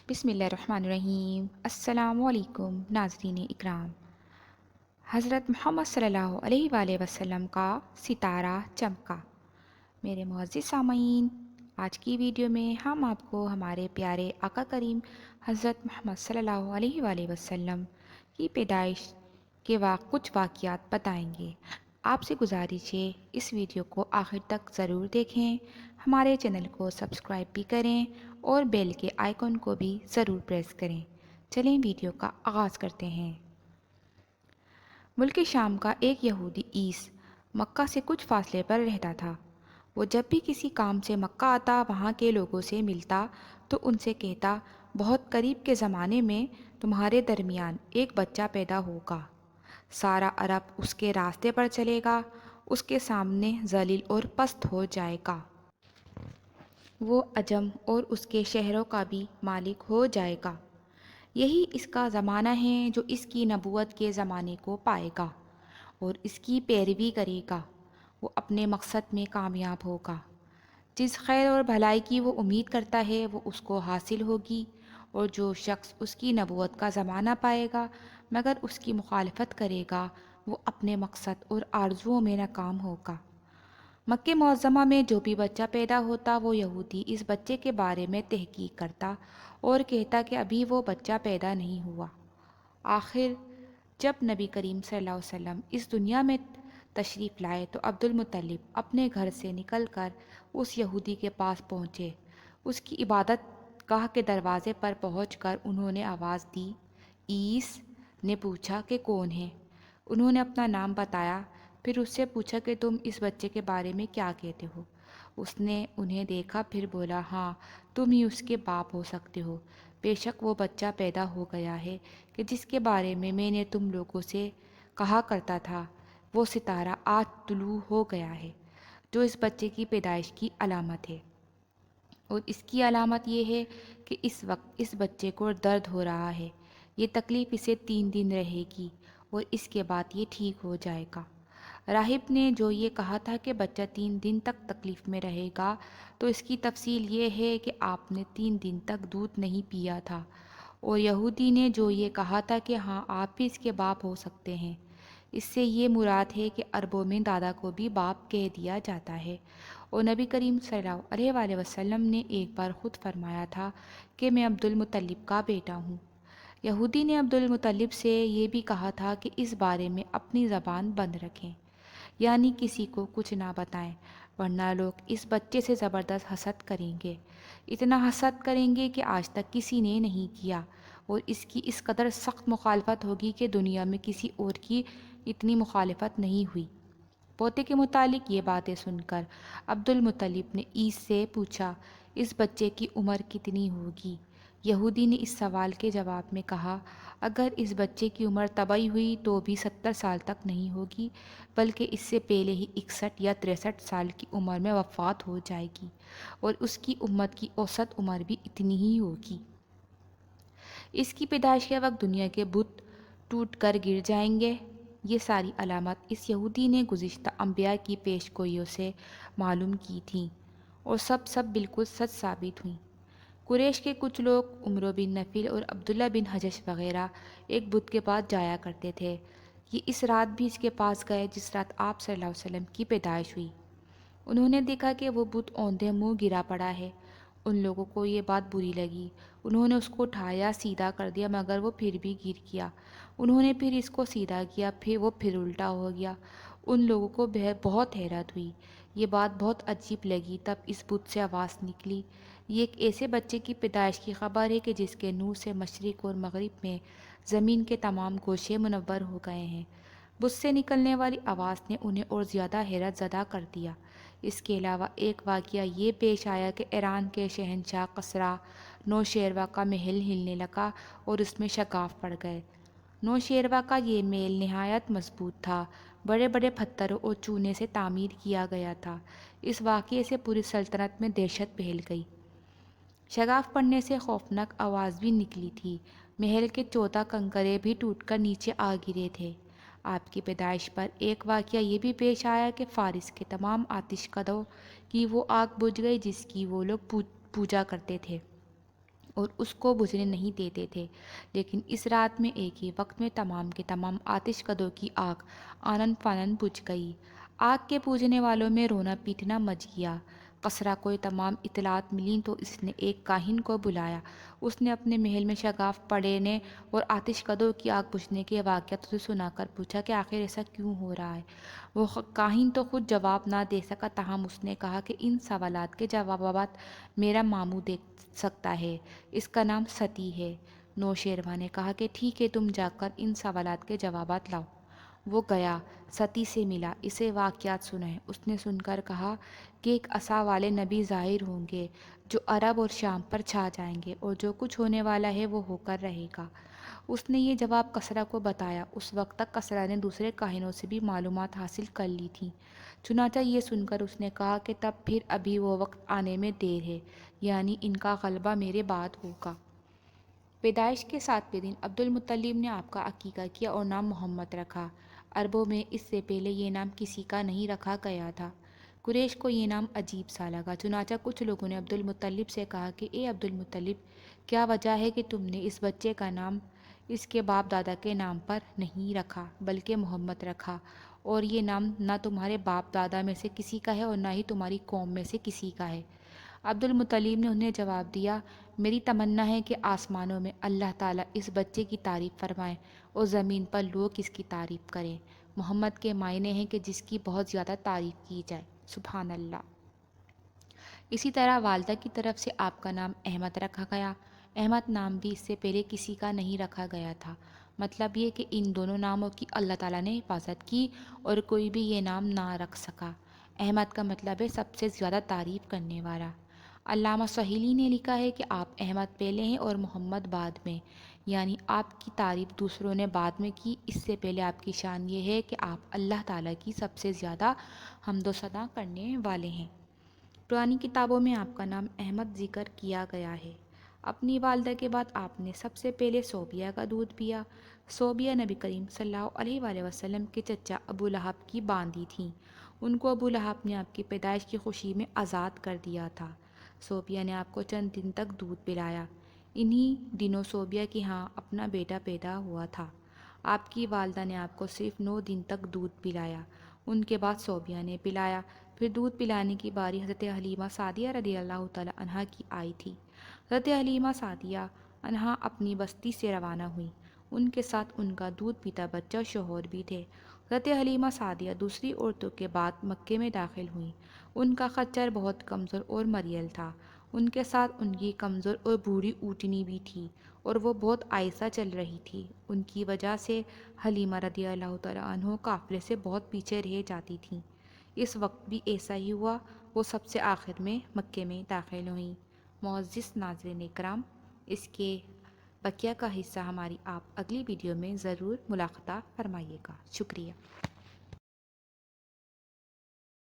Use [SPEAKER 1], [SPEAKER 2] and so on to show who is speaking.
[SPEAKER 1] بسم اللہ الرحمن الرحیم۔ السلام علیکم ناظرین اکرام۔ حضرت محمد صلی اللہ علیہ وآلہ وسلم کا ستارہ چمکا۔ میرے معزز سامعین، آج کی ویڈیو میں ہم آپ کو ہمارے پیارے آقا کریم حضرت محمد صلی اللہ علیہ وآلہ وسلم کی پیدائش کے کچھ واقعات بتائیں گے۔ آپ سے گزارش ہے اس ویڈیو کو آخر تک ضرور دیکھیں، ہمارے چینل کو سبسکرائب بھی کریں اور بیل کے آئیکن کو بھی ضرور پریس کریں۔ چلیں ویڈیو کا آغاز کرتے ہیں۔ ملک شام کا ایک یہودی عیس مکہ سے کچھ فاصلے پر رہتا تھا۔ وہ جب بھی کسی کام سے مکہ آتا، وہاں کے لوگوں سے ملتا تو ان سے کہتا، بہت قریب کے زمانے میں تمہارے درمیان ایک بچہ پیدا ہوگا، سارا عرب اس کے راستے پر چلے گا، اس کے سامنے ذلیل اور پست ہو جائے گا۔ وہ عجم اور اس کے شہروں کا بھی مالک ہو جائے گا۔ یہی اس کا زمانہ ہے جو اس کی نبوت کے زمانے کو پائے گا اور اس کی پیروی کرے گا، وہ اپنے مقصد میں کامیاب ہوگا۔ جس خیر اور بھلائی کی وہ امید کرتا ہے وہ اس کو حاصل ہوگی، اور جو شخص اس کی نبوت کا زمانہ پائے گا مگر اس کی مخالفت کرے گا، وہ اپنے مقصد اور آرزوؤں میں ناکام ہوگا۔ مکہ معظمہ میں جو بھی بچہ پیدا ہوتا، وہ یہودی اس بچے کے بارے میں تحقیق کرتا اور کہتا کہ ابھی وہ بچہ پیدا نہیں ہوا۔ آخر جب نبی کریم صلی اللہ علیہ وسلم اس دنیا میں تشریف لائے تو عبد المطلب اپنے گھر سے نکل کر اس یہودی کے پاس پہنچے۔ اس کی عبادت گاہ کے دروازے پر پہنچ کر انہوں نے آواز دی۔ عیس نے پوچھا کہ کون ہے؟ انہوں نے اپنا نام بتایا، پھر اس سے پوچھا کہ تم اس بچے کے بارے میں کیا کہتے ہو؟ اس نے انہیں دیکھا، پھر بولا، ہاں تم ہی اس کے باپ ہو سکتے ہو۔ بے شک وہ بچہ پیدا ہو گیا ہے کہ جس کے بارے میں نے تم لوگوں سے کہا کرتا تھا، وہ ستارہ آج طلوع ہو گیا ہے، جو اس بچے کی پیدائش کی علامت ہے۔ اور اس کی علامت یہ ہے کہ اس وقت اس بچے کو درد ہو رہا ہے، یہ تکلیف اسے 3 دن رہے گی اور اس کے بعد یہ ٹھیک ہو جائے گا۔ راہب نے جو یہ کہا تھا کہ بچہ 3 دن تک تکلیف میں رہے گا، تو اس کی تفصیل یہ ہے کہ آپ نے 3 دن تک دودھ نہیں پیا تھا۔ اور یہودی نے جو یہ کہا تھا کہ ہاں آپ بھی اس کے باپ ہو سکتے ہیں، اس سے یہ مراد ہے کہ عربوں میں دادا کو بھی باپ کہہ دیا جاتا ہے۔ اور نبی کریم صلی اللہ علیہ وآلہ وسلم نے ایک بار خود فرمایا تھا کہ میں عبد المطلب کا بیٹا ہوں۔ یہودی نے عبد المطلب سے یہ بھی کہا تھا کہ اس بارے میں اپنی زبان بند رکھیں، یعنی کسی کو کچھ نہ بتائیں، ورنہ لوگ اس بچے سے زبردست حسد کریں گے، اتنا حسد کریں گے کہ آج تک کسی نے نہیں کیا، اور اس کی اس قدر سخت مخالفت ہوگی کہ دنیا میں کسی اور کی اتنی مخالفت نہیں ہوئی۔ پوتے کے متعلق یہ باتیں سن کر عبد المطلب نے عیس سے پوچھا، اس بچے کی عمر کتنی ہوگی؟ یہودی نے اس سوال کے جواب میں کہا، اگر اس بچے کی عمر طبی ہوئی تو بھی 70 سال تک نہیں ہوگی، بلکہ اس سے پہلے ہی 61 یا 63 سال کی عمر میں وفات ہو جائے گی، اور اس کی امت کی اوسط عمر بھی اتنی ہی ہوگی۔ اس کی پیدائش کے وقت دنیا کے بت ٹوٹ کر گر جائیں گے۔ یہ ساری علامات اس یہودی نے گزشتہ انبیاء کی پیش گوئیوں سے معلوم کی تھیں، اور سب بالکل سچ ثابت ہوئیں۔ قریش کے کچھ لوگ عمرو بن نفیل اور عبداللہ بن حجش وغیرہ ایک بت کے پاس جایا کرتے تھے۔ یہ اس رات بھی اس کے پاس گئے جس رات آپ صلی اللہ علیہ وسلم کی پیدائش ہوئی۔ انہوں نے دیکھا کہ وہ بت اوندھے منہ گرا پڑا ہے۔ ان لوگوں کو یہ بات بری لگی، انہوں نے اس کو اٹھایا، سیدھا کر دیا، مگر وہ پھر بھی گر گیا۔ انہوں نے پھر اس کو سیدھا کیا، وہ پھر الٹا ہو گیا۔ ان لوگوں کو بہت حیرت ہوئی، یہ بات بہت عجیب لگی۔ تب اس بت سے آواز نکلی، یہ ایک ایسے بچے کی پیدائش کی خبر ہے کہ جس کے نور سے مشرق اور مغرب میں زمین کے تمام گوشے منور ہو گئے ہیں۔ بت سے نکلنے والی آواز نے انہیں اور زیادہ حیرت زدہ کر دیا۔ اس کے علاوہ ایک واقعہ یہ پیش آیا کہ ایران کے شہنشاہ کسریٰ نوشیروہ کا محل ہلنے لگا اور اس میں شگاف پڑ گئے۔ نوشیروہ کا یہ محل نہایت مضبوط تھا، بڑے بڑے پتھروں اور چونے سے تعمیر کیا گیا تھا۔ اس واقعے سے پوری سلطنت میں دہشت پھیل گئی۔ شگاف پڑنے سے خوفناک آواز بھی نکلی تھی، محل کے 14 کنکرے بھی ٹوٹ کر نیچے آ گرے تھے۔ آپ کی پیدائش پر ایک واقعہ یہ بھی پیش آیا کہ فارس کے تمام آتش کدوں کی وہ آگ بجھ گئی جس کی وہ لوگ پوجا کرتے تھے۔ اور اس کو بجھنے نہیں دیتے تھے، لیکن اس رات میں ایک ہی وقت میں تمام کے تمام آتش کدوں کی آگ آنن فانن بجھ گئی۔ آگ کے پوجنے والوں میں رونا پیٹنا مچ گیا۔ قصرہ کو تمام اطلاعات ملیں تو اس نے ایک کاہن کو بلایا۔ اس نے اپنے محل میں شگاف پڑنے اور آتش کدوں کی آگ بجھنے کے واقعات اسے سنا کر پوچھا کہ آخر ایسا کیوں ہو رہا ہے۔ وہ کاہن تو خود جواب نہ دے سکا، تاہم اس نے کہا کہ ان سوالات کے جوابات میرا ماموں دے سکتا ہے، اس کا نام ستی ہے۔ نوشیروان نے کہا کہ ٹھیک ہے، تم جا کر ان سوالات کے جوابات لاؤ۔ وہ گیا، ستی سے ملا، اسے واقعات سنائے۔ اس نے سن کر کہا کہ ایک عصا والے نبی ظاہر ہوں گے جو عرب اور شام پر چھا جائیں گے، اور جو کچھ ہونے والا ہے وہ ہو کر رہے گا۔ اس نے یہ جواب کسرا کو بتایا۔ اس وقت تک کسرا نے دوسرے کاہنوں سے بھی معلومات حاصل کر لی تھیں، چنانچہ یہ سن کر اس نے کہا کہ تب پھر ابھی وہ وقت آنے میں دیر ہے، یعنی ان کا غلبہ میرے بعد ہوگا۔ پیدائش کے 7ویں دن عبد المطلب نے آپ کا عقیقہ کیا اور نام محمد رکھا۔ عربوں میں اس سے پہلے یہ نام کسی کا نہیں رکھا گیا تھا۔ قریش کو یہ نام عجیب سا لگا، چنانچہ کچھ لوگوں نے عبد المطلب سے کہا کہ اے عبد المطلب، کیا وجہ ہے کہ تم نے اس بچے کا نام اس کے باپ دادا کے نام پر نہیں رکھا بلکہ محمد رکھا، اور یہ نام نہ تمہارے باپ دادا میں سے کسی کا ہے اور نہ ہی تمہاری قوم میں سے کسی کا ہے؟ عبد المطلب نے انہیں جواب دیا، میری تمنا ہے کہ آسمانوں میں اللہ تعالیٰ اس بچے کی تعریف فرمائے اور زمین پر لوگ اس کی تعریف کریں۔ محمد کے معنی ہیں کہ جس کی بہت زیادہ تعریف کی جائے۔ سبحان اللہ۔ اسی طرح والدہ کی طرف سے آپ کا نام احمد رکھا گیا۔ احمد نام بھی اس سے پہلے کسی کا نہیں رکھا گیا تھا۔ مطلب یہ کہ ان دونوں ناموں کی اللہ تعالیٰ نے حفاظت کی اور کوئی بھی یہ نام نہ رکھ سکا۔ احمد کا مطلب ہے سب سے زیادہ تعریف کرنے والا۔ علامہ سہیلی نے لکھا ہے کہ آپ احمد پہلے ہیں اور محمد بعد میں، یعنی آپ کی تعریف دوسروں نے بعد میں کی، اس سے پہلے آپ کی شان یہ ہے کہ آپ اللہ تعالیٰ کی سب سے زیادہ حمد و ثنا کرنے والے ہیں۔ پرانی کتابوں میں آپ کا نام احمد ذکر کیا گیا ہے۔ اپنی والدہ کے بعد آپ نے سب سے پہلے صوبیہ کا دودھ پیا۔ صوبیہ نبی کریم صلی اللہ علیہ وآلہ وسلم کے چچا ابو لہب کی باندی تھیں۔ ان کو ابو لہب نے آپ کی پیدائش کی خوشی میں آزاد کر دیا تھا۔ صوبیہ نے آپ کو چند دن تک دودھ پلایا۔ انہی دنوں صوبیہ کے ہاں اپنا بیٹا پیدا ہوا تھا۔ آپ کی والدہ نے آپ کو صرف 9 دن تک دودھ پلایا۔ ان کے بعد صوبیہ نے پلایا۔ پھر دودھ پلانے کی باری حضرت حلیمہ سعدیہ رضی اللہ تعالی عنہا کی آئی تھی۔ حضرت حلیمہ سعدیہ عنہا اپنی بستی سے روانہ ہوئیں۔ ان کے ساتھ ان کا دودھ پیتا بچہ اور شوہر بھی تھے۔ حضرت حلیمہ سعدیہ دوسری عورتوں کے بعد مکے میں داخل ہوئیں۔ ان کا خچر بہت کمزور اور مریل تھا۔ ان کے ساتھ ان کی کمزور اور بوڑھی اونٹنی بھی تھی اور وہ بہت آہستہ چل رہی تھی۔ ان کی وجہ سے حلیمہ رضی اللہ تعالی عنہ قافلے سے بہت پیچھے رہ جاتی تھیں۔ اس وقت بھی ایسا ہی ہوا، وہ سب سے آخر میں مکے میں داخل ہوئیں۔ معزز ناظرین اکرام، اس کے بقیہ کا حصہ ہماری آپ اگلی ویڈیو میں ضرور ملاحظہ فرمائیے گا۔ شکریہ۔